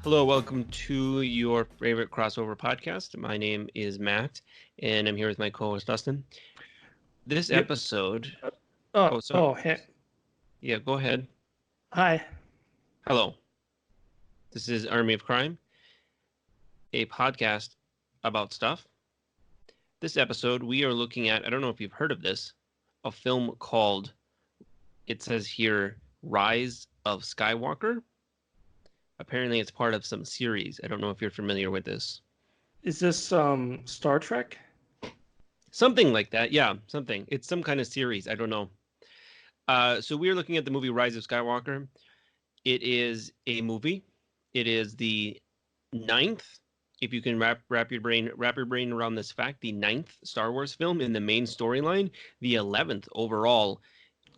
Hello, welcome to your favorite crossover podcast. My name is Matt, and I'm here with my co-host Dustin. This Yep. episode, sorry. Hey, Yeah, go ahead. hi. Hello. This is Army of Crime, a podcast about stuff. This episode, we are looking at, I don't know if you've heard of this, a film called, it says here, Rise of Skywalker. Apparently, it's part of some series. I don't know if you're familiar with this. Is this Star Trek? Something like that. Yeah, something. It's some kind of series. I don't know. So we're looking at the movie Rise of Skywalker. It is a movie. It is the 9th, if you can wrap your brain around this fact, the 9th Star Wars film in the main storyline, the 11th overall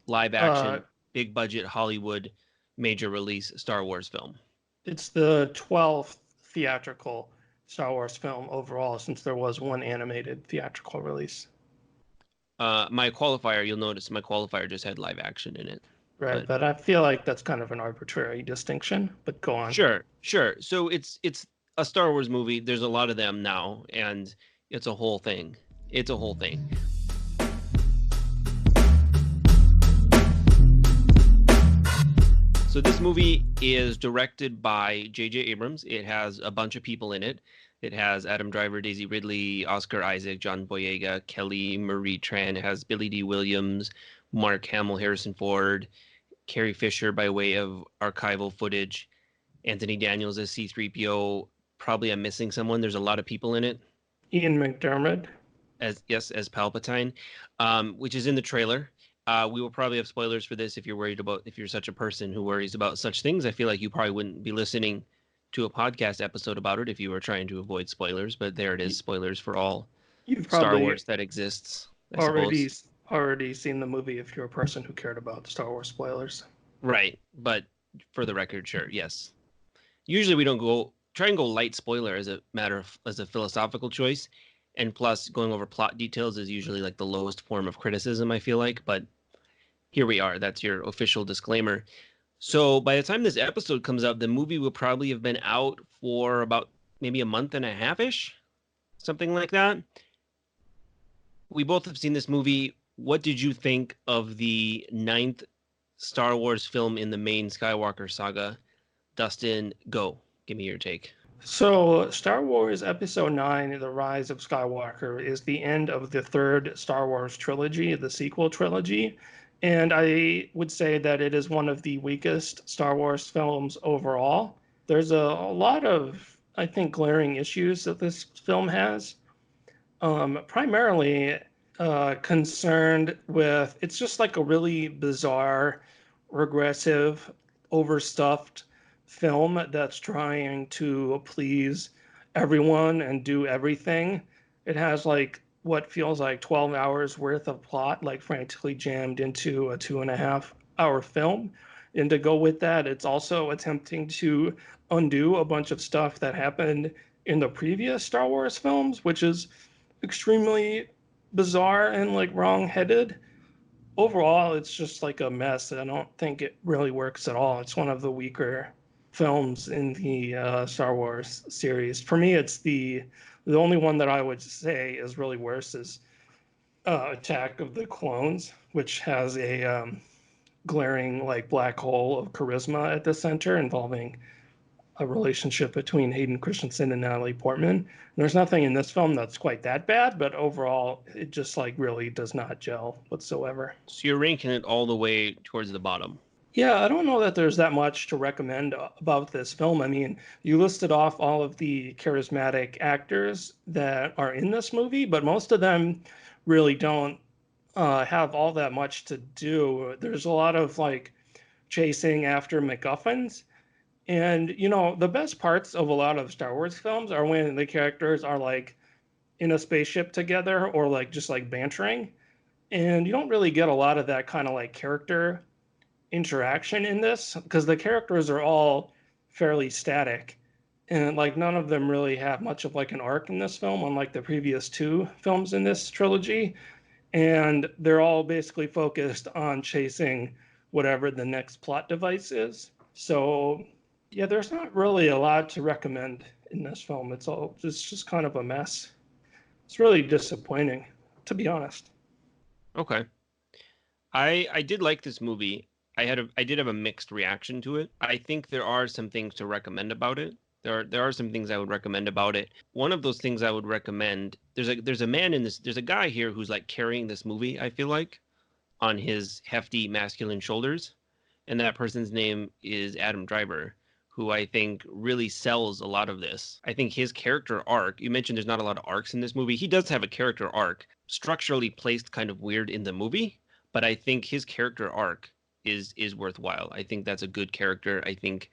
live action, big budget Hollywood major release Star Wars film. It's the 12th theatrical Star Wars film overall, since there was one animated theatrical release. My qualifier, you'll notice my qualifier just had live action in it. Right, but I feel like that's kind of an arbitrary distinction, but go on. Sure. So it's a Star Wars movie. There's a lot of them now, and it's a whole thing. So this movie is directed by J.J. Abrams. It has a bunch of people in it. It has Adam Driver, Daisy Ridley, Oscar Isaac, John Boyega, Kelly Marie Tran. It has Billy D. Williams, Mark Hamill, Harrison Ford, Carrie Fisher by way of archival footage, Anthony Daniels as C-3PO. Probably I'm missing someone. There's a lot of people in it. Ian McDiarmid. As Palpatine, which is in the trailer. We will probably have spoilers for this if you're such a person who worries about such things. I feel like you probably wouldn't be listening to a podcast episode about it if you were trying to avoid spoilers, but there it is, spoilers for all Star Wars that exists. Already seen the movie if you're a person who cared about Star Wars spoilers. Right, but for the record, sure, yes. Usually we don't try and go light spoiler as a philosophical choice, and plus going over plot details is usually like the lowest form of criticism, I feel like, but here we are. That's your official disclaimer. So by the time this episode comes out, the movie will probably have been out for about maybe a month and a half-ish, something like that. We both have seen this movie. What did you think of the 9th Star Wars film in the main Skywalker saga? Dustin, go. Give me your take. So Star Wars Episode 9, The Rise of Skywalker, is the end of the third Star Wars trilogy, the sequel trilogy. And I would say that it is one of the weakest Star Wars films overall. There's a lot of, I think, glaring issues that this film has. Primarily concerned with, it's just like a really bizarre, regressive, overstuffed film that's trying to please everyone and do everything. It has like what feels like 12 hours worth of plot, like frantically jammed into a 2.5 hour film. And to go with that, it's also attempting to undo a bunch of stuff that happened in the previous Star Wars films, which is extremely bizarre and like wrong-headed. Overall, it's just like a mess. I don't think it really works at all. It's one of the weaker films in the Star Wars series. For me, it's the only one that I would say is really worse is Attack of the Clones, which has a glaring like black hole of charisma at the center involving a relationship between Hayden Christensen and Natalie Portman. There's nothing in this film that's quite that bad, but overall, it just like really does not gel whatsoever. So you're ranking it all the way towards the bottom. Yeah, I don't know that there's that much to recommend about this film. I mean, you listed off all of the charismatic actors that are in this movie, but most of them really don't have all that much to do. There's a lot of like chasing after MacGuffins. And, you know, the best parts of a lot of Star Wars films are when the characters are like in a spaceship together or like just like bantering. And you don't really get a lot of that kind of like character interaction in this because the characters are all fairly static and like none of them really have much of like an arc in this film, unlike the previous two films in this trilogy. And they're all basically focused on chasing whatever the next plot device is. So Yeah, there's not really a lot to recommend in this film. It's just kind of a mess. It's really disappointing, to be honest. Okay. I did like this movie. I did have a mixed reaction to it. I think there are some things to recommend about it. There are some things I would recommend about it. One of those things I would recommend, there's a man in this, there's a guy here who's like carrying this movie, I feel like, on his hefty masculine shoulders. And that person's name is Adam Driver, who I think really sells a lot of this. I think his character arc, you mentioned there's not a lot of arcs in this movie. He does have a character arc, structurally placed kind of weird in the movie, but I think his character arc is worthwhile. I think that's a good character. I think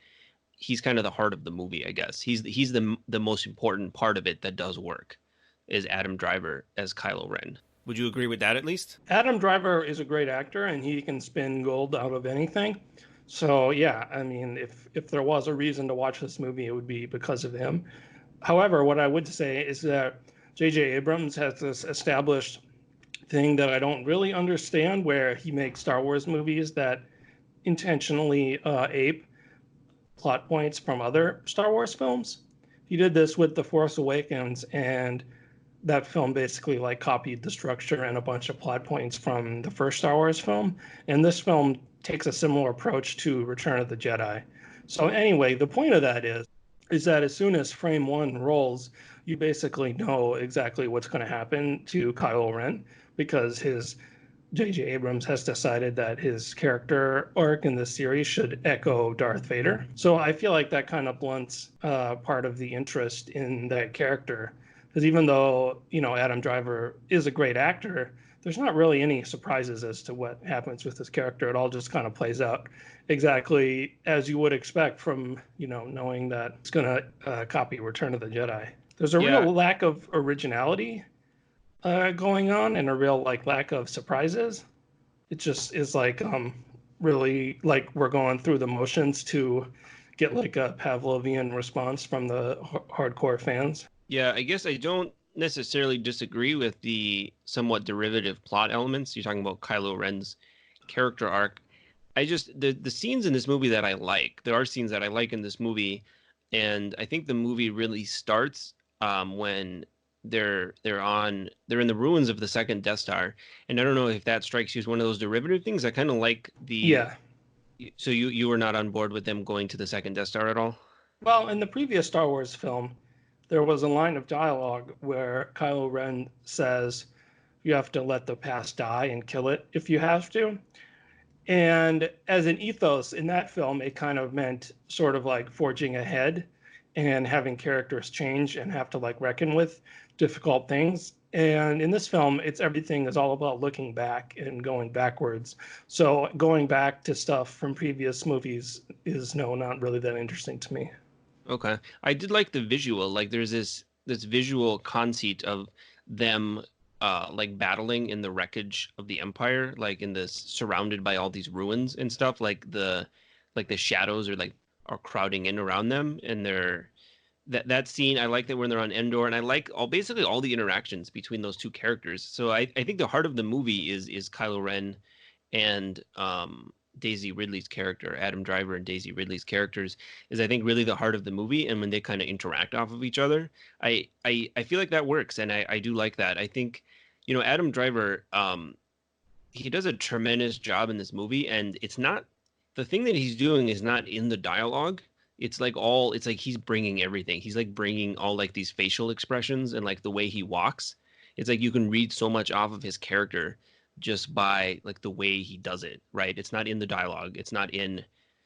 he's kind of the heart of the movie, I guess. He's the most important part of it that does work is Adam Driver as Kylo Ren. Would you agree with that at least? Adam Driver is a great actor, and he can spin gold out of anything. So yeah, I mean, if there was a reason to watch this movie, it would be because of him. However, what I would say is that J.J. Abrams has this established thing that I don't really understand, where he makes Star Wars movies that intentionally ape plot points from other Star Wars films. He did this with The Force Awakens, and that film basically like copied the structure and a bunch of plot points from the first Star Wars film. And this film takes a similar approach to Return of the Jedi. So anyway, the point of that is that as soon as frame one rolls, you basically know exactly what's going to happen to Kylo Ren because his J.J. Abrams has decided that his character arc in this series should echo Darth Vader. So I feel like that kind of blunts part of the interest in that character. Because even though, Adam Driver is a great actor, there's not really any surprises as to what happens with this character. It all just kind of plays out exactly as you would expect from, knowing that it's going to copy Return of the Jedi. There's a Yeah, real lack of originality going on and a real lack of surprises. It just is really like we're going through the motions to get like a Pavlovian response from the hardcore fans. yeah, I guess I don't necessarily disagree with the somewhat derivative plot elements. You're talking about Kylo Ren's character arc. I just the scenes in this movie that I like. There are scenes that I like in this movie, and I think the movie really starts when they're in the ruins of the second Death Star, and I don't know if that strikes you as one of those derivative things. I kind of like the Yeah. so you were not on board with them going to the second Death Star at all? Well, in the previous Star Wars film, there was a line of dialogue where Kylo Ren says, "You have to let the past die and kill it if you have to." And as an ethos in that film, it kind of meant sort of like forging ahead and having characters change and have to like reckon with difficult things. And in this film, it's everything is all about looking back and going backwards. So going back to stuff from previous movies is not really that interesting to me. Okay. I did like the visual. Like there's this visual conceit of them like battling in the wreckage of the Empire, like in this surrounded by all these ruins and stuff, like the shadows are crowding in around them and they're that scene I like that when they're on Endor and I like basically all the interactions between those two characters. So I think the heart of the movie is Kylo Ren and Daisy Ridley's character, Adam Driver and Daisy Ridley's characters, is I think really the heart of the movie. And when they kind of interact off of each other, I feel like that works, and I do like that. I think, Adam Driver, he does a tremendous job in this movie, and it's not the thing that he's doing is not in the dialogue. It's like he's bringing everything. He's like bringing all like these facial expressions and like the way he walks. It's like you can read so much off of his character just by like the way he does it, right? It's not in the dialogue. It's not in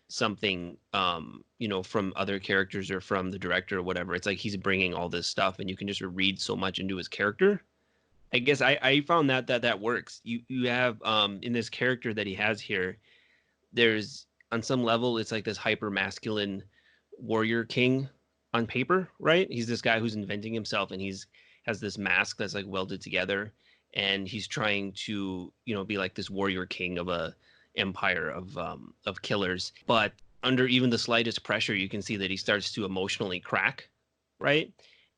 something from other characters or from the director or whatever. It's like he's bringing all this stuff and you can just read so much into his character. I guess I found that works. You have in this character that he has here, there's on some level it's like this hyper masculine warrior king on paper, right? He's this guy who's inventing himself and he's has this mask that's like welded together and he's trying to, be like this warrior king of a empire of killers. But under even the slightest pressure, you can see that he starts to emotionally crack, right?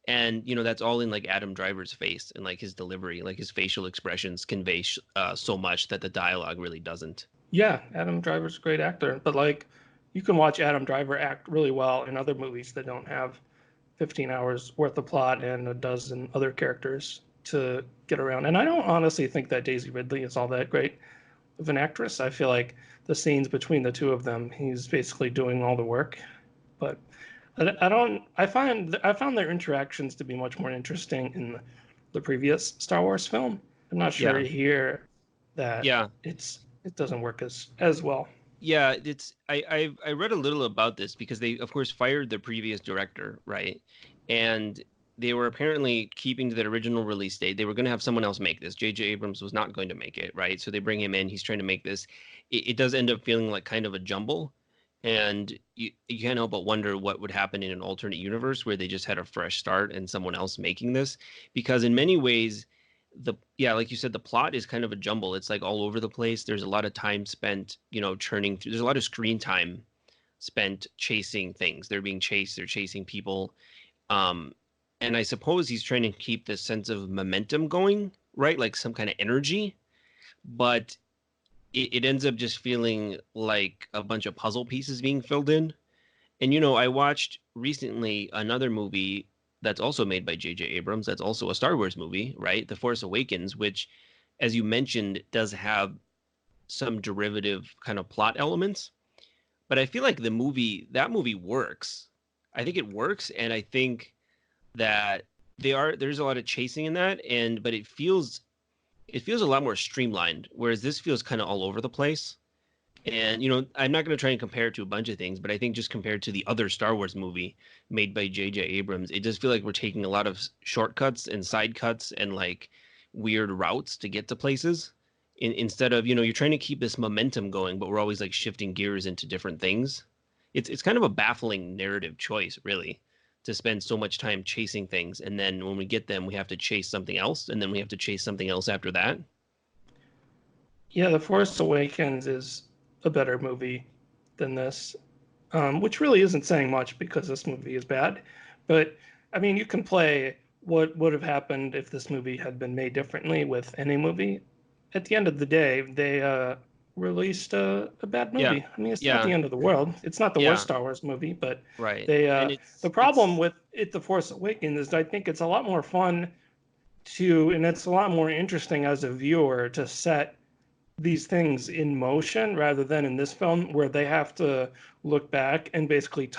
And that's all in like Adam Driver's face and like his delivery, like his facial expressions convey so much that the dialogue really doesn't. Yeah, Adam Driver's a great actor, but like you can watch Adam Driver act really well in other movies that don't have 15 hours worth of plot and a dozen other characters to get around. And I don't honestly think that Daisy Ridley is all that great of an actress. I feel like the scenes between the two of them, he's basically doing all the work. But I don't. I found their interactions to be much more interesting in the previous Star Wars film. I'm not sure Yeah. here that Yeah. it doesn't work as well. Yeah, it's I read a little about this because they of course fired the previous director, right? And they were apparently keeping to their original release date. They were going to have someone else make this. J.J. Abrams was not going to make it, right? So they bring him in. He's trying to make this. It does end up feeling like kind of a jumble, and you can't help but wonder what would happen in an alternate universe where they just had a fresh start and someone else making this, because in many ways like you said, the plot is kind of a jumble. It's like all over the place. There's a lot of time spent, churning through. There's a lot of screen time spent chasing things. They're being chased. They're chasing people. Um, and I suppose he's trying to keep this sense of momentum going, right? Like some kind of energy. But it ends up just feeling like a bunch of puzzle pieces being filled in. And I watched recently another movie that's also made by J.J. Abrams. That's also a Star Wars movie, right? The Force Awakens, which, as you mentioned, does have some derivative kind of plot elements. But I feel like that movie works. I think it works, and I think that there's a lot of chasing in that, but it feels a lot more streamlined, whereas this feels kind of all over the place. And I'm not going to try and compare it to a bunch of things, but I think just compared to the other Star Wars movie made by J.J. Abrams, it does feel like we're taking a lot of shortcuts and side cuts and like weird routes to get to places. Instead of you're trying to keep this momentum going, but we're always like shifting gears into different things. It's kind of a baffling narrative choice, really, to spend so much time chasing things, and then when we get them, we have to chase something else, and then we have to chase something else after that. Yeah, The Force Awakens is a better movie than this, which really isn't saying much because this movie is bad. But I mean, you can play what would have happened if this movie had been made differently with any movie. At the end of the day, they released a bad Yeah, movie. I mean, it's not yeah, the end of the world. It's not the worst yeah, Star Wars movie, but right. they And the problem with it, The Force Awakens, is I think it's a lot more fun and it's a lot more interesting as a viewer to set these things in motion rather than in this film where they have to look back and basically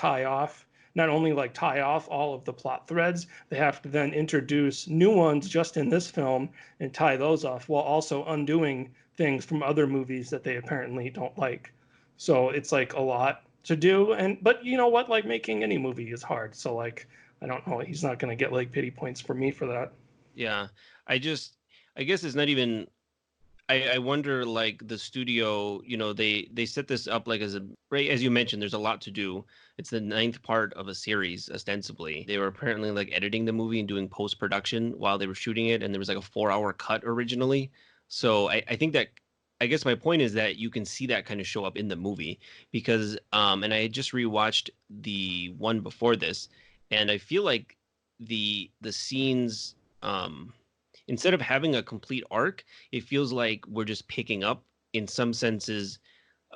not only like tie off all of the plot threads, they have to then introduce new ones just in this film and tie those off while also undoing things from other movies that they apparently don't like. So it's like a lot to do. But you know what, like making any movie is hard, so like I don't know, he's not going to get like pity points for me for that. yeah, I just, I guess it's not even. I wonder, like the studio, they set this up like as a right as you mentioned. There's a lot to do. It's the ninth part of a series, ostensibly. They were apparently like editing the movie and doing post production while they were shooting it, and there was like a 4 hour cut originally. So I think that I guess my point is that you can see that kind of show up in the movie because and I had just rewatched the one before this, and I feel like the scenes instead of having a complete arc, it feels like we're just picking up in some senses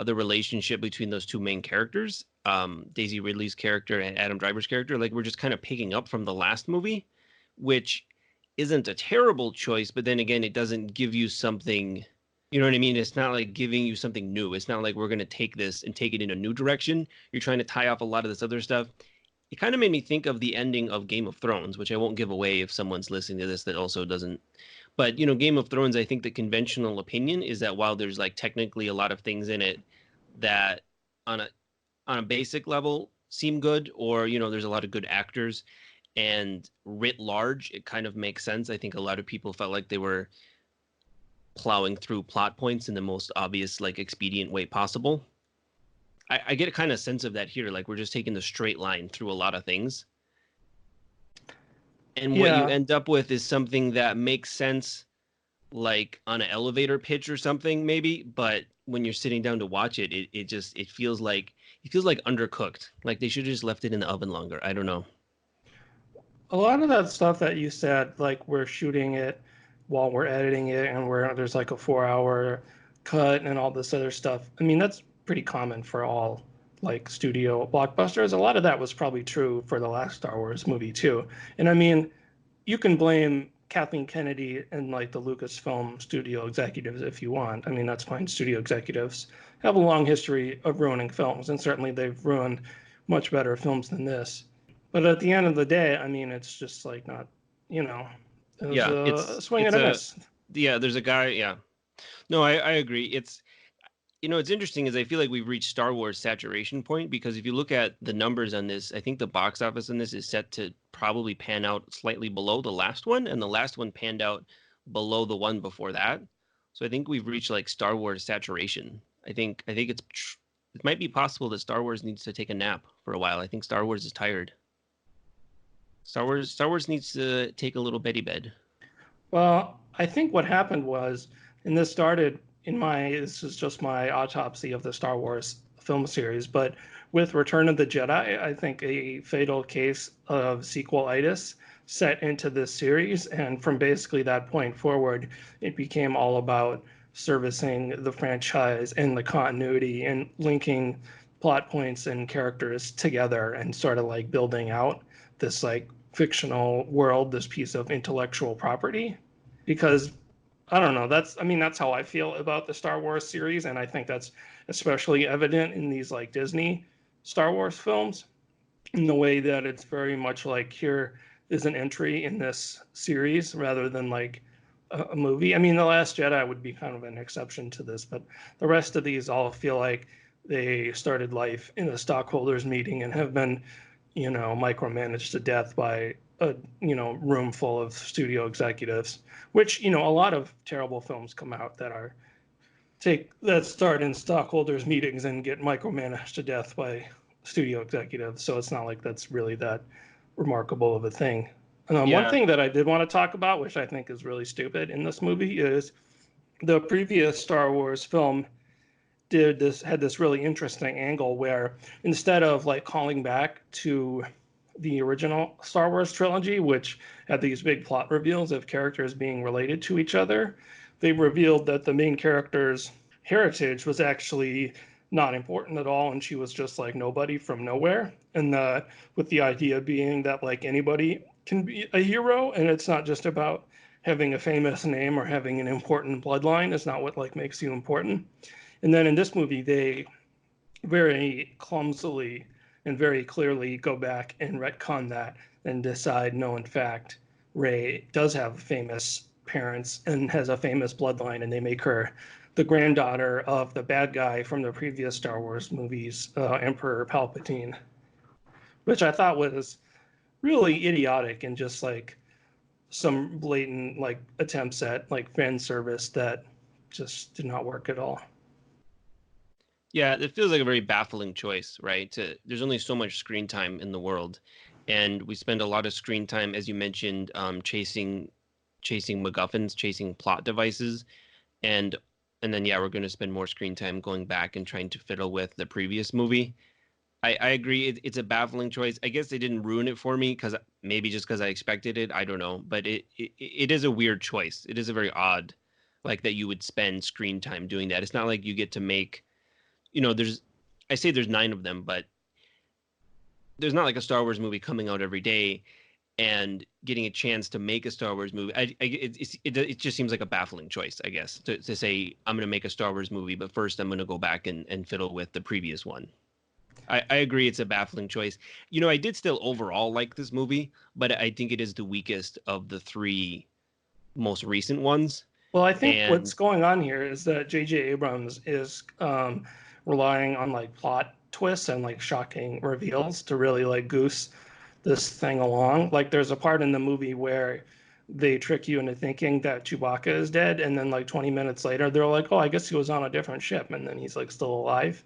the relationship between those two main characters, Daisy Ridley's character and Adam Driver's character. Like we're just kind of picking up from the last movie, which isn't a terrible choice, but then again, it doesn't give you something. You know what I mean? It's not like giving you something new. It's not like we're going to take this and take it in a new direction. You're trying to tie off a lot of this other stuff. It kind of made me think of the ending of Game of Thrones, which I won't give away if someone's listening to this that also doesn't. But Game of Thrones, I think the conventional opinion is that while there's like technically a lot of things in it that on a basic level seem good, or there's a lot of good actors, and writ large, it kind of makes sense. I think a lot of people felt like they were plowing through plot points in the most obvious, like expedient way possible. I get a kind of sense of that here. Like we're just taking the straight line through a lot of things. And what you Yeah. end up with is something that makes sense like on an elevator pitch or something, maybe, but when you're sitting down to watch it, it feels like undercooked. Like they should have just left it in the oven longer. I don't know. A lot of that stuff that you said, like we're shooting it while we're editing it and there's like a 4 hour cut and all this other stuff. I mean, that's pretty common for all like studio blockbusters. A lot of that was probably true for the last Star Wars movie too. And I mean, you can blame Kathleen Kennedy and like the Lucasfilm studio executives if you want. I mean, that's fine. Studio executives have a long history of ruining films, and certainly they've ruined much better films than this. But at the end of the day, I mean, it's just like not, you know, it was Yeah, a swing it's and a a miss. yeah. There's a guy. Yeah, no, I agree. It's what's interesting is I feel like we've reached Star Wars saturation point because if you look at the numbers on this, I think the box office on this is set to probably pan out slightly below the last one, and the last one panned out below the one before that. So I think we've reached like Star Wars saturation. I think it might be possible that Star Wars needs to take a nap for a while. I think Star Wars is tired. Star Wars needs to take a little Betty bed. Well, I think what happened was, and this started this is just my autopsy of the Star Wars film series, but with Return of the Jedi, I think a fatal case of sequelitis set into this series. And from basically that point forward, it became all about servicing the franchise and the continuity and linking plot points and characters together and sort of like building out this like fictional world, this piece of intellectual property. Because I don't know, that's how I feel about the Star Wars series, and I think that's especially evident in these like Disney Star Wars films, in the way that it's very much like here is an entry in this series rather than like a movie. I mean, The Last Jedi would be kind of an exception to this, but the rest of these all feel like they started life in a stockholders meeting and have been, micromanaged to death by a room full of studio executives. Which a lot of terrible films come out that start in stockholders meetings and get micromanaged to death by studio executives. So it's not like that's really that remarkable of a thing. One Yeah, thing that I did want to talk about, which I think is really stupid in this movie, is the previous Star Wars film had this really interesting angle where instead of like calling back to the original Star Wars trilogy, which had these big plot reveals of characters being related to each other, they revealed that the main character's heritage was actually not important at all, and she was just like nobody from nowhere. And with the idea being that like anybody can be a hero, and it's not just about having a famous name or having an important bloodline. Is not what like makes you important. And then in this movie, they very clumsily and very clearly go back and retcon that and decide, no, in fact, Rey does have famous parents and has a famous bloodline, and they make her the granddaughter of the bad guy from the previous Star Wars movies, Emperor Palpatine, which I thought was really idiotic and just like some blatant like attempts at like fan service that just did not work at all. yeah, it feels like a very baffling choice, right? There's only so much screen time in the world, and we spend a lot of screen time, as you mentioned, chasing MacGuffins, chasing plot devices, and and then yeah, we're going to spend more screen time going back and trying to fiddle with the previous movie. I agree. It's a baffling choice. I guess they didn't ruin it for me because maybe just because I expected it. I don't know, but it is a weird choice. It is a very odd, like that you would spend screen time doing that. It's not like you get to make, there's, I say there's 9 of them, but there's not like a Star Wars movie coming out every day and getting a chance to make a Star Wars movie. It just seems like a baffling choice, I guess, to say I'm going to make a Star Wars movie, but first I'm going to go back and fiddle with the previous one. I agree it's a baffling choice. I did still overall like this movie, but I think it is the weakest of the 3 most recent ones. Well, I think And what's going on here is that J.J. Abrams is relying on like plot twists and like shocking reveals to really like goose this thing along. Like there's a part in the movie where they trick you into thinking that Chewbacca is dead, and then like 20 minutes later they're like, "Oh, I guess he was on a different ship," and then he's like still alive.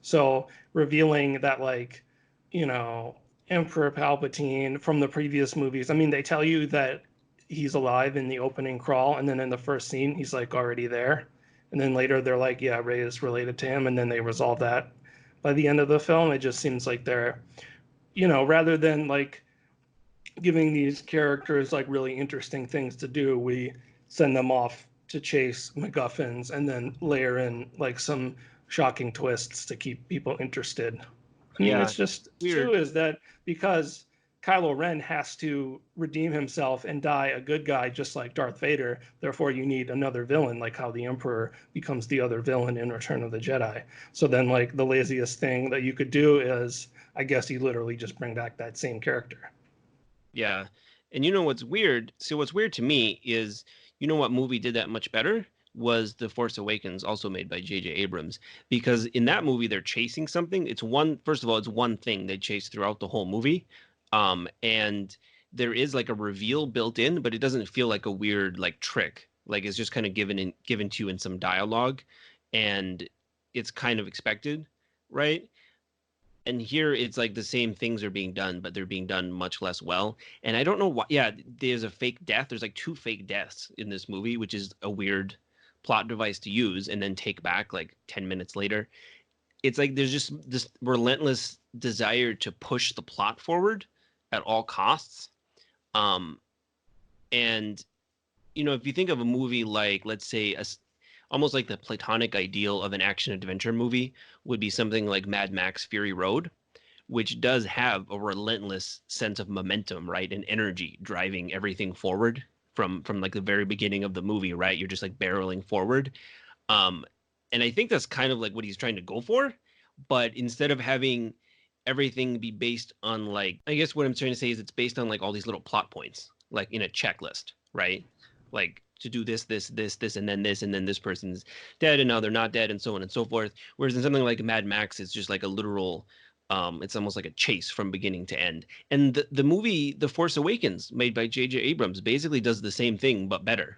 So revealing that like, you know, Emperor Palpatine from the previous movies. I mean, they tell you that he's alive in the opening crawl, and then in the first scene he's like already there. And then later they're like, yeah, Rey is related to him, and then they resolve that by the end of the film. It just seems like they're, rather than like giving these characters like really interesting things to do, we send them off to chase MacGuffins and then layer in like some shocking twists to keep people interested. I mean, Yeah, it's just too weird. is that because Kylo Ren has to redeem himself and die a good guy just like Darth Vader. Therefore, you need another villain, like how the Emperor becomes the other villain in Return of the Jedi. So then, like, the laziest thing that you could do is, I guess, you literally just bring back that same character. Yeah. And you know what's weird? So what's weird to me is, you know what movie did that much better? Was The Force Awakens, also made by J.J. Abrams. Because in that movie, they're chasing something. It's one, first of all, it's one thing they chase throughout the whole movie. And there is like a reveal built in, but it doesn't feel like a weird like trick. Like it's just kind of given to you in some dialogue, and it's kind of expected, right? And here it's like the same things are being done, but they're being done much less well. And I don't know why. Yeah, there's a fake death. There's like two fake deaths in this movie, which is a weird plot device to use and then take back like 10 minutes later. It's like there's just this relentless desire to push the plot forward at all costs. Um, and if you think of a movie like, let's say, almost like the platonic ideal of an action adventure movie would be something like Mad Max Fury Road, which does have a relentless sense of momentum, right, and energy driving everything forward from like the very beginning of the movie, right? You're just like barreling forward. Um, and I think that's kind of like what he's trying to go for, but instead of having everything be based on like, I guess what I'm trying to say is it's based on like all these little plot points, like in a checklist, right? Like to do this, and then this person's dead, and now they're not dead, and so on and so forth. Whereas in something like Mad Max, it's just like a literal it's almost like a chase from beginning to end. And the movie The Force Awakens, made by J.J. Abrams, basically does the same thing but better.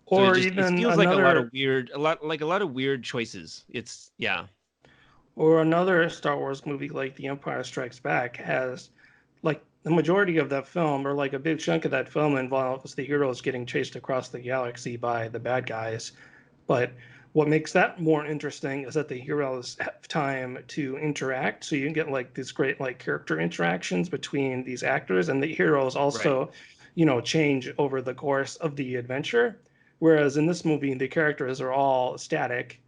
So Or it even feels like another a lot of weird choices. It's yeah. Star Wars movie like The Empire Strikes Back has like the majority of that film, or like a big chunk of that film, involves the heroes getting chased across the galaxy by the bad guys. But what makes that more interesting is that the heroes have time to interact. So you can get like these great like character interactions between these actors, and the heroes Right. also, change over the course of the adventure. Whereas in this movie, the characters are all static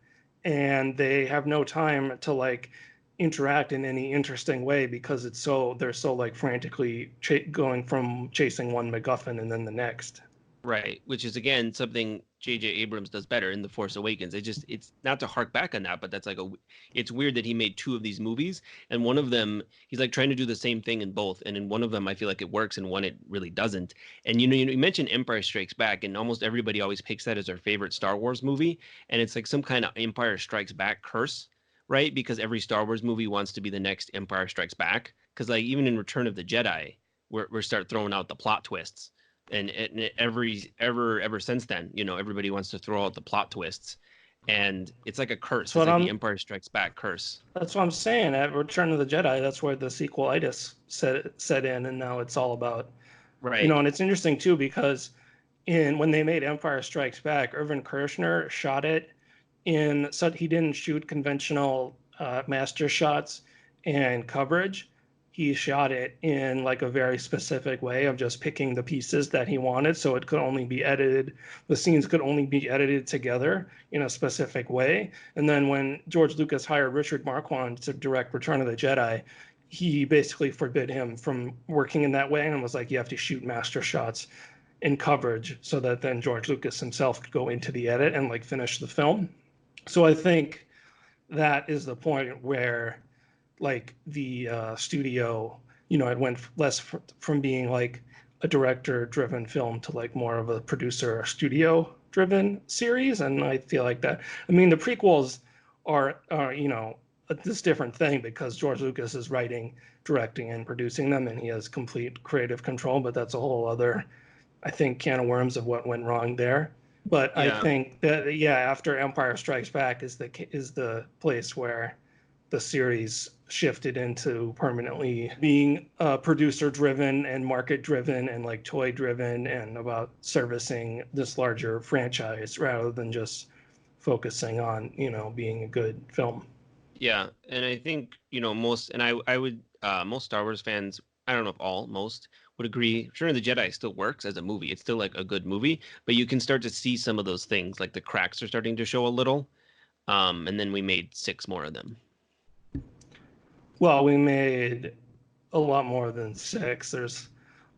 and they have no time to like interact in any interesting way because they're so like frantically going from chasing one MacGuffin and then the next. Right, which is again something J.J. Abrams does better in The Force Awakens. It's not to hark back on that, but that's like it's weird that he made two of these movies, and one of them he's like trying to do the same thing in both, and in one of them I feel like it works, and one it really doesn't. And you mentioned Empire Strikes Back, and almost everybody always picks that as their favorite Star Wars movie, and it's like some kind of Empire Strikes Back curse, right? Because every Star Wars movie wants to be the next Empire Strikes Back, because like even in Return of the Jedi, we're start throwing out the plot twists and ever since then, everybody wants to throw out the plot twists, and it's like a curse. That's It's what like the I'm. Empire Strikes Back curse. That's what I'm saying. At Return of the Jedi, that's where the sequelitis set in, and now it's all about, Right. and it's interesting too because in when they made Empire Strikes Back, Irvin Kershner shot it in so he didn't shoot conventional master shots and coverage. He shot it in like a very specific way of just picking the pieces that he wanted, so it could only be edited. The scenes could only be edited together in a specific way. And then when George Lucas hired Richard Marquand to direct Return of the Jedi, he basically forbid him from working in that way and was like, you have to shoot master shots in coverage so that then George Lucas himself could go into the edit and like finish the film. So I think that is the point where like the studio, it went less from being like a director driven film to like more of a producer studio driven series. And I feel like that, I mean, the prequels are this different thing because George Lucas is writing, directing, and producing them, and he has complete creative control. But that's a whole other, I think, can of worms of what went wrong there. But I Yeah. think that yeah, after Empire Strikes Back is the place where the series shifted into permanently being producer driven and market driven and like toy driven and about servicing this larger franchise rather than just focusing on being a good film. Yeah, and I think most, and I would most Star Wars fans, I don't know if all, most would agree. Return of the Jedi still works as a movie. It's still like a good movie, but you can start to see some of those things, like the cracks are starting to show a little. And then we made six more of them. Well, we made a lot more than six. There's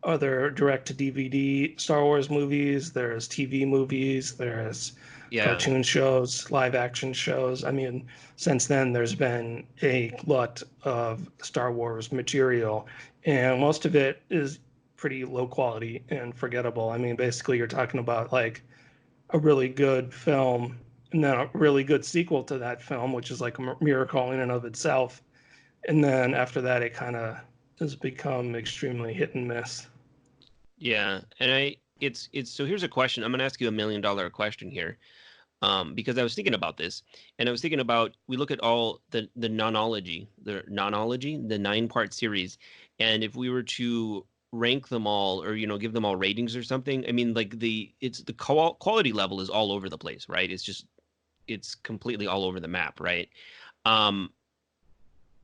other direct to DVD Star Wars movies, there's TV movies, there's Yeah. cartoon shows, live action shows. I mean, since then, there's been a lot of Star Wars material, and most of it is pretty low quality and forgettable. I mean, basically, you're talking about like a really good film and then a really good sequel to that film, which is like a miracle in and of itself. And then after that, it kind of has become extremely hit and miss. Yeah. And it's so here's a question. I'm gonna ask you $1 million question here. Because I was thinking about this, and I was thinking about we look at all the nonology, the 9-part series, and if we were to rank them all, or give them all ratings or something, I mean, like the quality level is all over the place, right? It's completely all over the map, right? Um,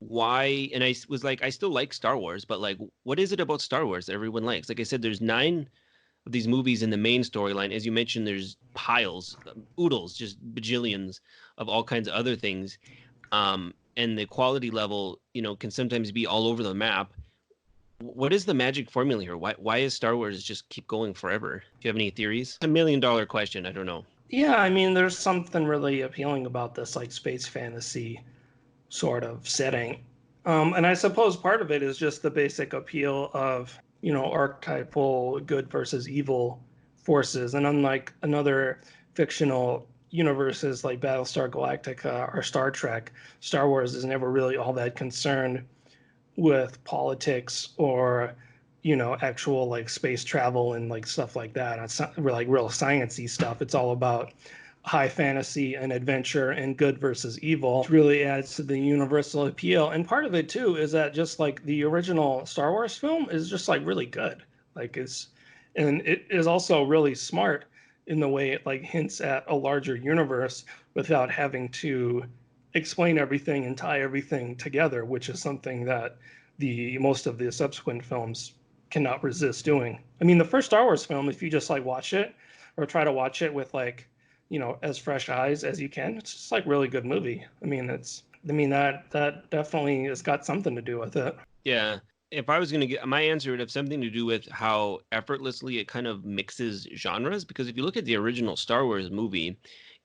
why? And I was like, I still like Star Wars, but like, what is it about Star Wars that everyone likes? Like I said, there's 9 of these movies in the main storyline. As you mentioned, there's piles, oodles, just bajillions of all kinds of other things. And the quality level, can sometimes be all over the map. What is the magic formula here? Why is Star Wars just keep going forever? Do you have any theories? $1 million question. I don't know. Yeah, I mean, there's something really appealing about this like space fantasy sort of setting. And I suppose part of it is just the basic appeal of, archetypal good versus evil forces. And unlike another fictional universes like Battlestar Galactica or Star Trek, Star Wars is never really all that concerned with politics or actual like space travel and like stuff like that. It's not like real sciencey stuff. It's all about high fantasy and adventure and good versus evil. It really adds to the universal appeal. And part of it too is that just like the original Star Wars film is just like really good. Like and it is also really smart in the way it like hints at a larger universe without having to explain everything and tie everything together, which is something that the most of the subsequent films cannot resist doing. I mean, the first Star Wars film, if you just like watch it or try to watch it with like, as fresh eyes as you can, it's just like really good movie. That definitely has got something to do with it. Yeah. If I was going to get my answer, would have something to do with how effortlessly it kind of mixes genres. Because if you look at the original Star Wars movie,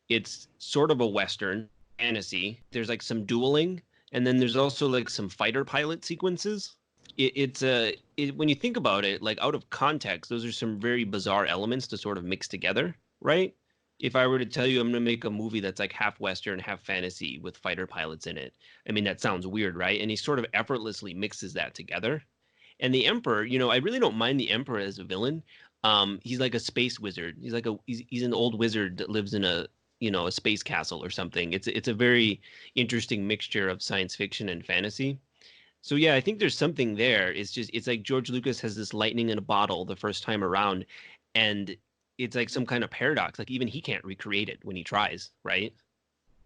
it's sort of a Western fantasy. There's like some dueling, and then there's also like some fighter pilot sequences. When you think about it, like out of context, those are some very bizarre elements to sort of mix together, right? If I were to tell you I'm going to make a movie that's like half Western, half fantasy with fighter pilots in it, I mean, that sounds weird, right? And he sort of effortlessly mixes that together. And the Emperor, I really don't mind the Emperor as a villain. He's like a space wizard. He's an old wizard that lives in a space castle or something. It's a very interesting mixture of science fiction and fantasy. So yeah, I think there's something there. It's like George Lucas has this lightning in a bottle the first time around, and it's like some kind of paradox. Like even he can't recreate it when he tries, right?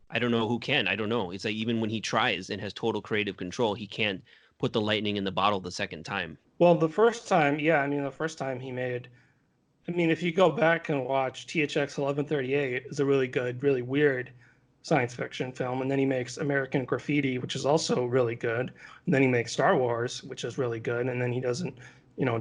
I don't know who can. I don't know. It's like even when he tries and has total creative control, he can't put the lightning in the bottle the second time. Well, the first time, yeah, I mean, the first time he made, I mean, if you go back and watch THX 1138, is a really good, really weird science fiction film. And then he makes American Graffiti, which is also really good. And then he makes Star Wars, which is really good. And then he doesn't,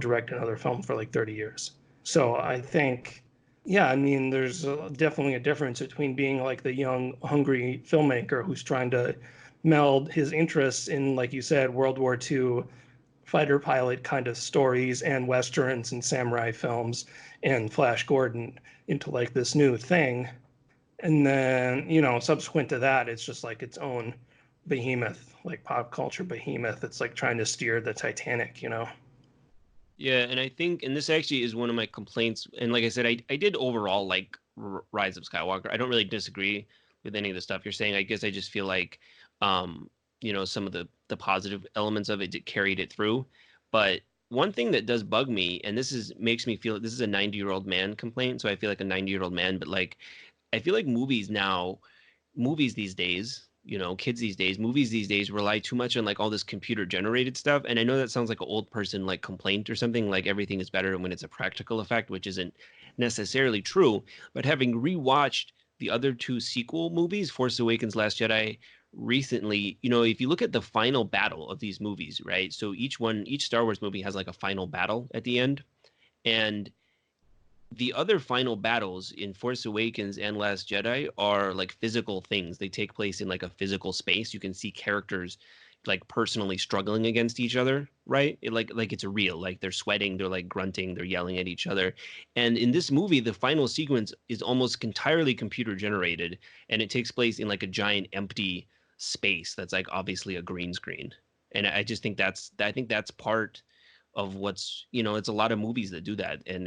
direct another film for like 30 years. So I think, yeah, I mean, there's definitely a difference between being like the young, hungry filmmaker who's trying to meld his interests in, like you said, World War II fighter pilot kind of stories and westerns and samurai films and Flash Gordon into like this new thing. And then, subsequent to that, it's just like its own behemoth, like pop culture behemoth. It's like trying to steer the Titanic. Yeah, and I think, and this actually is one of my complaints. And like I said, I did overall like Rise of Skywalker. I don't really disagree with any of the stuff you're saying. I guess I just feel like, some of the positive elements of it carried it through. But one thing that does bug me, and makes me feel this is a 90-year-old man complaint, so I feel like a 90-year-old man. But like, I feel like movies these days, kids these days, movies these days rely too much on like all this computer generated stuff. And I know that sounds like an old person like complaint or something, like everything is better when it's a practical effect, which isn't necessarily true. But having rewatched the other two sequel movies, Force Awakens, Last Jedi, recently, if you look at the final battle of these movies, right? So each Star Wars movie has like a final battle at the end. And the other final battles in Force Awakens and Last Jedi are like physical things. They take place in like a physical space. You can see characters like personally struggling against each other, right? Like it's real. Like they're sweating, they're like grunting, they're yelling at each other. And in this movie, the final sequence is almost entirely computer generated, and it takes place in like a giant empty space that's like obviously a green screen. And I just think that's part of what's, it's a lot of movies that do that, and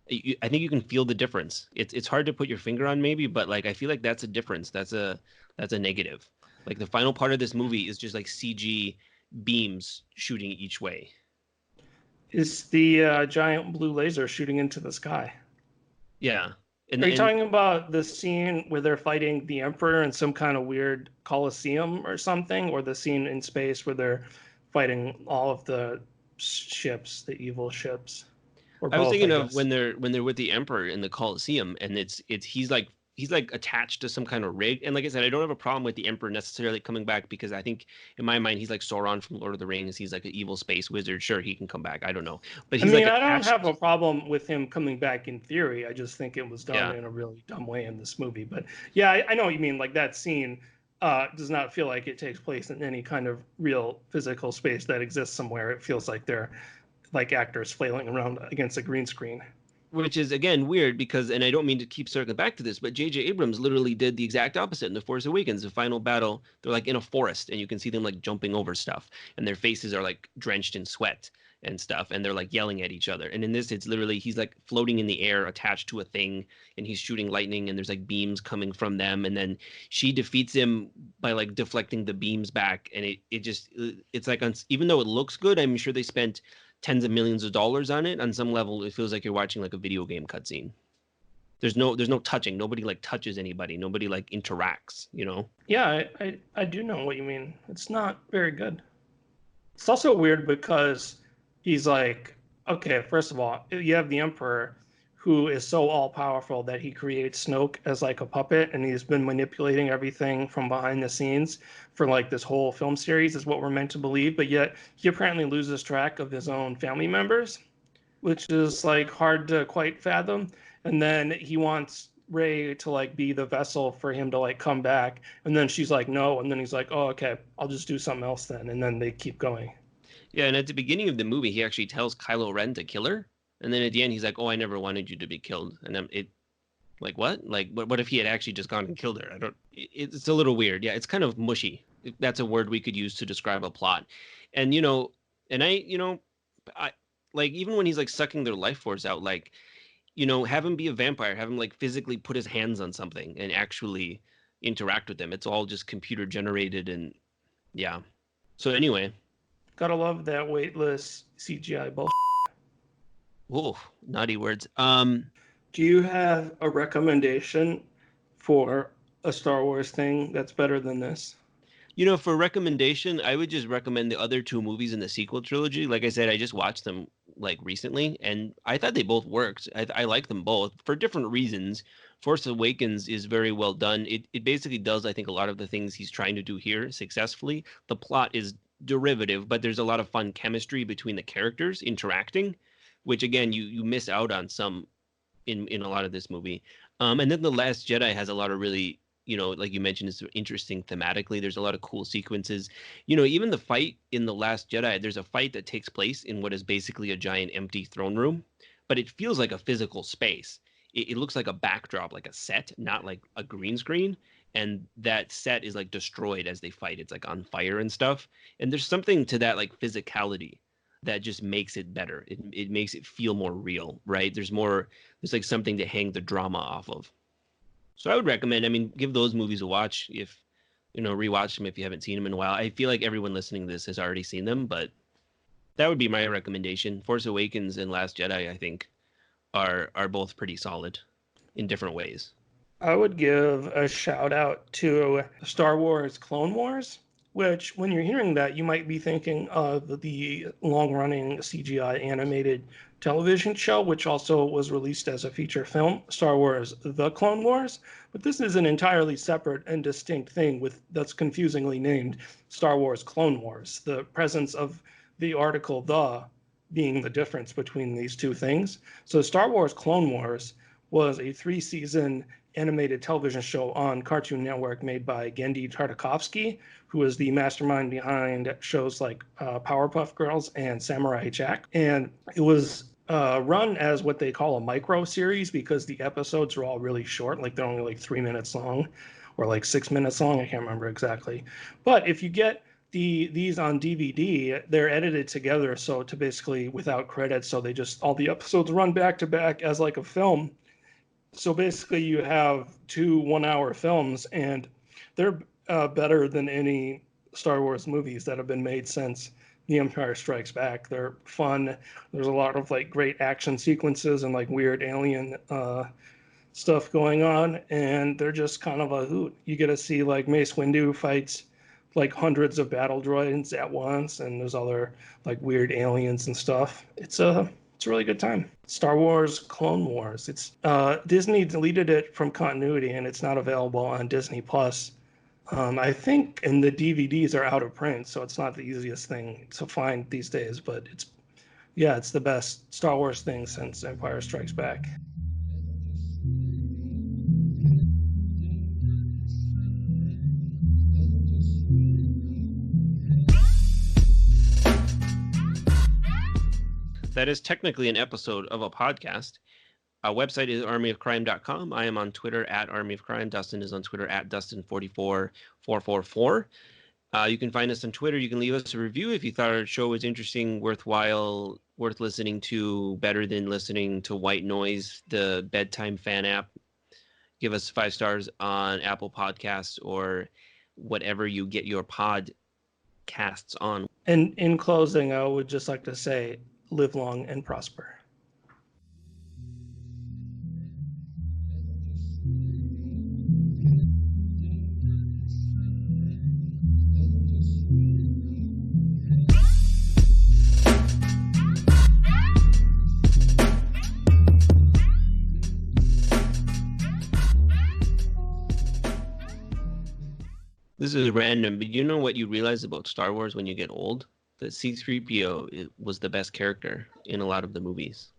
I think you can feel the difference. It's hard to put your finger on maybe, but like I feel like that's a difference. That's a negative. Like the final part of this movie is just like CG beams shooting each way. Is the giant blue laser shooting into the sky? Yeah. Are you And talking about the scene where they're fighting the Emperor in some kind of weird coliseum or something, or the scene in space where they're fighting all of the ships, the evil ships, or I was both, I thinking of guess? when they're with the Emperor in the Colosseum, and it's he's like attached to some kind of rig. And like I said, I don't have a problem with the Emperor necessarily coming back, because I think in my mind he's like Sauron from Lord of the Rings. He's like an evil space wizard. Sure, he can come back. I don't know, but I he's like mean, I don't have attached. a problem with him coming back in theory. I just think it was done Yeah, in a really dumb way in this movie. But yeah, I know what you mean. Like that scene does not feel like it takes place in any kind of real physical space that exists somewhere. It feels like they're like actors flailing around against a green screen. which is again weird because, and I don't mean to keep circling back to this, but J.J. Abrams literally did the exact opposite in The Force Awakens. The final battle, they're like in a forest, and you can see them like jumping over stuff, and their faces are like drenched in sweat and stuff, and they're like yelling at each other. And in this, it's literally he's like floating in the air attached to a thing, and he's shooting lightning, and there's like beams coming from them, and then she defeats him by like deflecting the beams back, and it just it's like even though it looks good, I'm sure they spent tens of millions of dollars on it. On some level, it feels like you're watching like a video game cutscene. There's no touching. Nobody like touches anybody. Nobody like interacts. Yeah, I do know what you mean. It's not very good. It's also weird because he's like, okay, first of all, you have the Emperor who is so all powerful that he creates Snoke as like a puppet, and he's been manipulating everything from behind the scenes for like this whole film series, is what we're meant to believe. But yet he apparently loses track of his own family members, which is like hard to quite fathom. And then he wants Ray to like be the vessel for him to like come back, and then she's like no, and then he's like, oh okay, I'll just do something else then, and then they keep going. Yeah, and at the beginning of the movie, he actually tells Kylo Ren to kill her, and then at the end, he's like, "Oh, I never wanted you to be killed." And it like what? Like what if he had actually just gone and killed her? I don't. It's a little weird. Yeah, it's kind of mushy. That's a word we could use to describe a plot. And and I like even when he's like sucking their life force out, like have him be a vampire, have him like physically put his hands on something and actually interact with them. It's all just computer generated, and yeah. So anyway, Gotta love that weightless CGI bull. whoa, naughty words. Do you have a recommendation for a Star Wars thing that's better than this? For recommendation, I would just recommend the other two movies in the sequel trilogy. Like I said, I just watched them like recently, and I thought they both worked. I like them both for different reasons. Force Awakens is very well done. It basically does, I think, a lot of the things he's trying to do here successfully. The plot is derivative, but there's a lot of fun chemistry between the characters interacting, which again you miss out on some in a lot of this movie. And then The Last Jedi has a lot of really, like you mentioned, it's interesting thematically. There's a lot of cool sequences. Even the fight in The Last Jedi, there's a fight that takes place in what is basically a giant empty throne room, but it feels like a physical space. It looks like a backdrop, like a set, not like a green screen. And that set is like destroyed as they fight. It's like on fire and stuff. And there's something to that like physicality that just makes it better. It makes it feel more real, right? There's like something to hang the drama off of. So I would recommend, I mean, give those movies a watch if, rewatch them if you haven't seen them in a while. I feel like everyone listening to this has already seen them, but that would be my recommendation. Force Awakens and Last Jedi, I think, are both pretty solid in different ways. I would give a shout out to Star Wars Clone Wars, which when you're hearing that, you might be thinking of the long-running CGI animated television show, which also was released as a feature film, Star Wars: The Clone Wars. But this is an entirely separate and distinct thing that's confusingly named Star Wars Clone Wars. The presence of the article "the" being the difference between these two things. So Star Wars Clone Wars was a 3-season animated television show on Cartoon Network made by Genndy Tartakovsky, who is the mastermind behind shows like Powerpuff Girls and Samurai Jack. And it was run as what they call a micro series because the episodes are all really short, like they're only like 3 minutes long or like 6 minutes long. I can't remember exactly. But if you get these on DVD, they're edited together, so to basically without credits, so they just all the episodes run back to back as like a film. So basically, you have 2 1-hour films, and they're better than any Star Wars movies that have been made since The Empire Strikes Back. They're fun. There's a lot of like great action sequences and like weird alien stuff going on, and they're just kind of a hoot. You get to see like Mace Windu fights like hundreds of battle droids at once, and there's other like weird aliens and stuff. It's a really good time. Star Wars Clone Wars. It's Disney deleted it from continuity, and it's not available on Disney Plus. I think, and the DVDs are out of print, so it's not the easiest thing to find these days. But it's the best Star Wars thing since Empire Strikes Back. That is technically an episode of a podcast. Our website is armyofcrime.com. I am on Twitter at armyofcrime. Dustin is on Twitter at Dustin44444. You can find us on Twitter. You can leave us a review if you thought our show was interesting, worthwhile, worth listening to, better than listening to White Noise, the bedtime fan app. Give us 5 stars on Apple Podcasts or whatever you get your podcasts on. And in closing, I would just like to say, live long and prosper. This is random, but you know what you realize about Star Wars when you get old? That C-3PO was the best character in a lot of the movies.